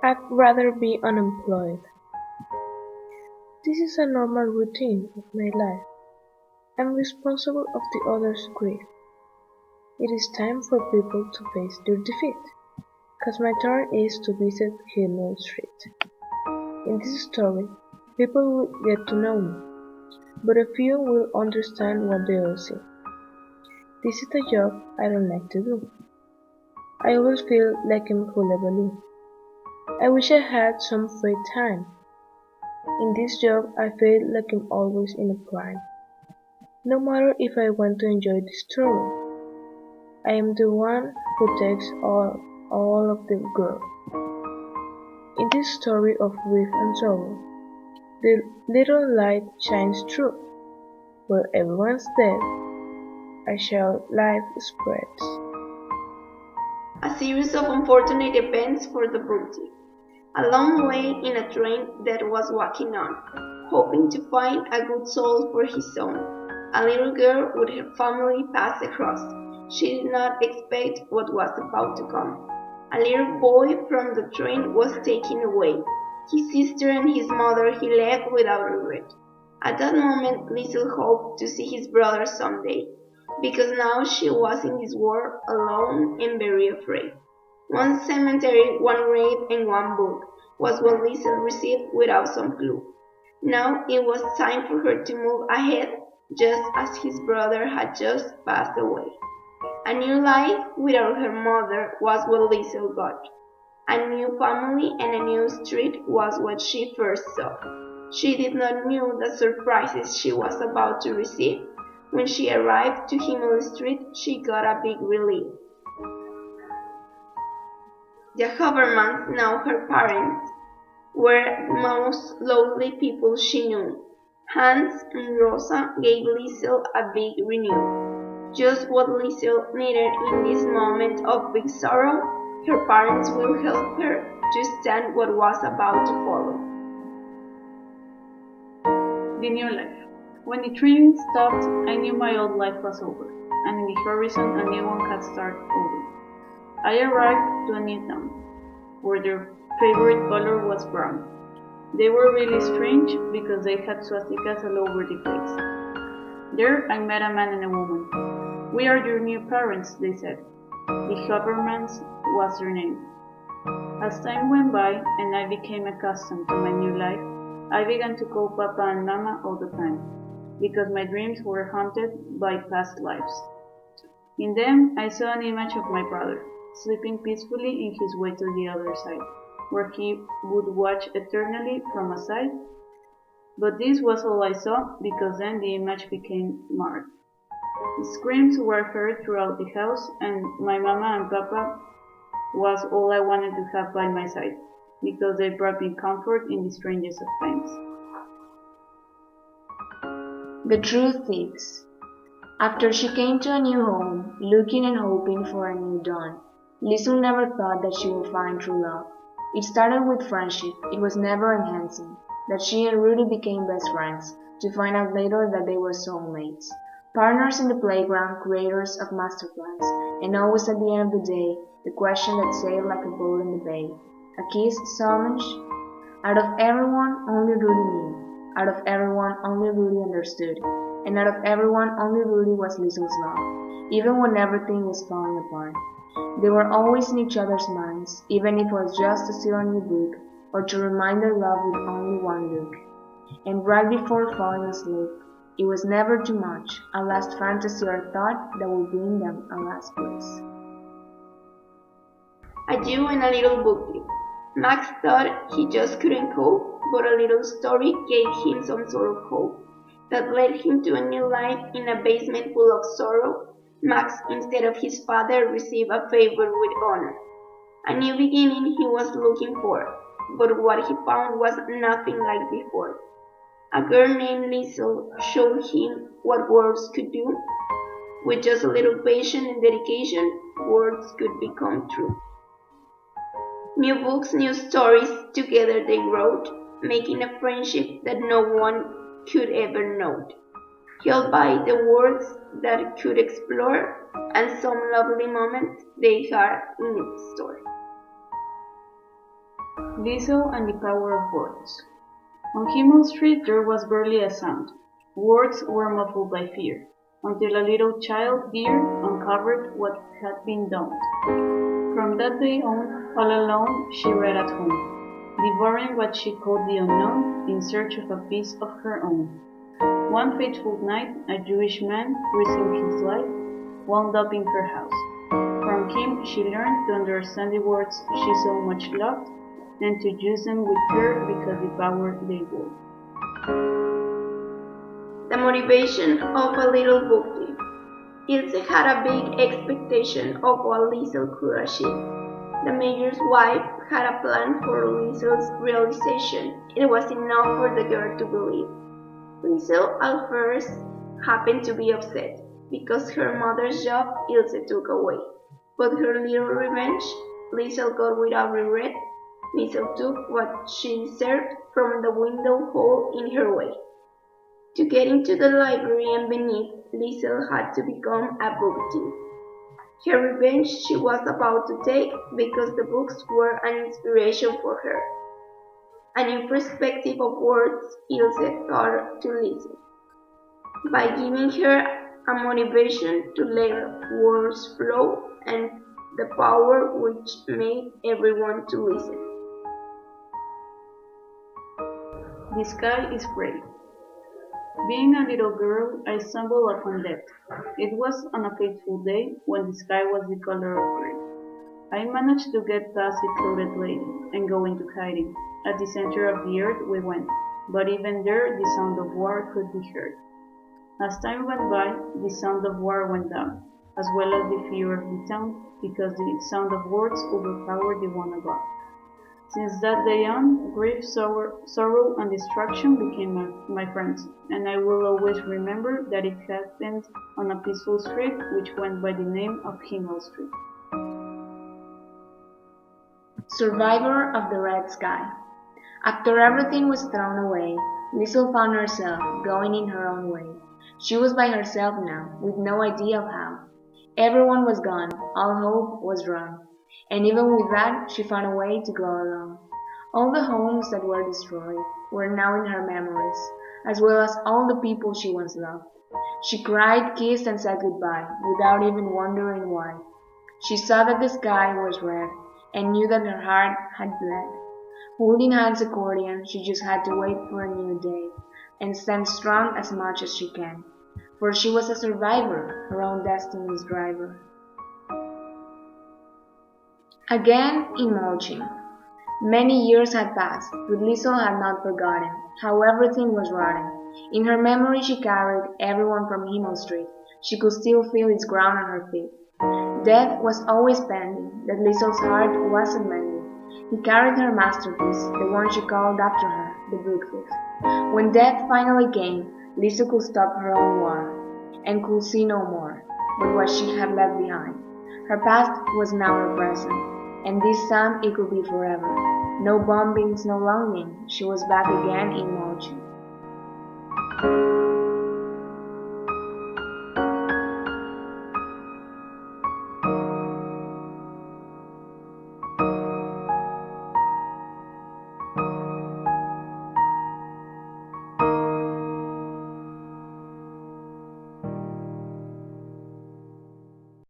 I'd rather be unemployed. This is a normal routine of my life. I'm responsible of the others' grief. It is time for people to face their defeat, 'cause my turn is to visit Himmel Street. In this story, people will get to know me, but a few will understand what they all see. This is a job I don't like to do. I always feel like I'm hullabaloo. I wish I had some free time. In this job, I feel like I'm always in a prime. No matter if I want to enjoy the story, I am the one who takes all of the glory. In this story of grief and sorrow, the little light shines through. Where everyone's dead, a shall life spreads. A series of unfortunate events for the Brute. A long way in a train that was walking on, hoping to find a good soul for his son. A little girl with her family passed across. She did not expect what was about to come. A little boy from the train was taken away. His sister and his mother he left without regret. At that moment, Liesel hoped to see his brother someday, because now she was in this world alone and very afraid. One cemetery, one grave, and one book was what Liesel received without some clue. Now it was time for her to move ahead, just as his brother had just passed away. A new life without her mother was what Liesel got. A new family and a new street was what she first saw. She did not know the surprises she was about to receive. When she arrived to Himmel Street, she got a big relief. The Habermans, now her parents, were the most lovely people she knew. Hans and Rosa gave Liesel a big renew. Just what Liesel needed in this moment of big sorrow, her parents will help her to stand what was about to follow. The new life. When the train stopped, I knew my old life was over, and in the horizon a new one had started over. I arrived to a new town, where their favorite color was brown. They were really strange because they had swastikas all over the place. There I met a man and a woman. "We are your new parents," they said. The Habermans was their name. As time went by and I became accustomed to my new life, I began to call Papa and Mama all the time, because my dreams were haunted by past lives. In them I saw an image of my brother, sleeping peacefully in his way to the other side, where he would watch eternally from a side. But this was all I saw, because then the image became marred. Screams were heard throughout the house, and my Mama and Papa was all I wanted to have by my side, because they brought me comfort in the strangest of times. The truth is, after she came to a new home, looking and hoping for a new dawn, Liesel never thought that she would find true love. It started with friendship. It was never enhancing, that she and Rudy became best friends, to find out later that they were soulmates. Partners in the playground, creators of master plans, and always at the end of the day, the question that sailed like a boat in the bay. A kiss so much? Out of everyone, only Rudy knew. Out of everyone, only Rudy understood. And out of everyone, only Rudy was Liesel's love, even when everything was falling apart. They were always in each other's minds, even if it was just to sit on a book, or to remind their love with only one look. And right before falling asleep, it was never too much, a last fantasy or thought that would bring them a last bliss. A Jew and a little book tip. Max thought he just couldn't cope, but a little story gave him some sort of hope that led him to a new life in a basement full of sorrow. Max, instead of his father, received a favor with honor. A new beginning he was looking for, but what he found was nothing like before. A girl named Liesel showed him what words could do. With just a little patience and dedication, words could become true. New books, new stories, together they wrote, making a friendship that no one could ever know. Held by the words that could explore, and some lovely moments they had in its story. Liesel and the Power of Words. On Himmel Street there was barely a sound. Words were muffled by fear, until a little child deer uncovered what had been done. From that day on, all alone, she read at home, devouring what she called the unknown in search of a piece of her own. One fateful night, a Jewish man, risking his life, wound up in her house. From him she learned to understand the words she so much loved and to use them with care because the power they bore. The motivation of a little book thief. Ilse had a big expectation of what Liesel could achieve. The mayor's wife had a plan for Liesel's realization. It was enough for the girl to believe. Liesel at first happened to be upset because her mother's job Ilse took away. But her little revenge, Liesel got without regret. Liesel took what she deserved from the window hole in her way. To get into the library and beneath, Liesel had to become a book thief. Her revenge she was about to take because the books were an inspiration for her. A new perspective of words Ilse taught to Liesel, by giving her a motivation to let words flow and the power which made everyone to listen. The sky is gray. Being a little girl, I stumbled upon death. It was on a fateful day when the sky was the color of gray. I managed to get past the clouded lady and go into hiding. At the center of the earth we went, but even there the sound of war could be heard. As time went by, the sound of war went down, as well as the fear of the town, because the sound of words overpowered the one above. Since that day on, grief, sorrow and destruction became my friends, and I will always remember that it happened on a peaceful street which went by the name of Himmel Street. Survivor of the Red Sky. After everything was thrown away, Liesel found herself going in her own way. She was by herself now, with no idea of how. Everyone was gone, all hope was run. And even with that, she found a way to go along. All the homes that were destroyed were now in her memories, as well as all the people she once loved. She cried, kissed, and said goodbye, without even wondering why. She saw that the sky was red, and knew that her heart had bled. Holding hands accordion, she just had to wait for a new day, and stand strong as much as she can. For she was a survivor, her own destiny's driver. Again in mulching. Many years had passed, but Liesel had not forgotten how everything was rotten. In her memory she carried everyone from Himmel Street. She could still feel its ground on her feet. Death was always pending, that Liesel's heart wasn't mending. He carried her masterpiece, the one she called after her, the book thief. When death finally came, Liesel could stop her own war, and could see no more but what she had left behind. Her past was now her present, and this time it could be forever. No bombings, no longing, she was back again in motion.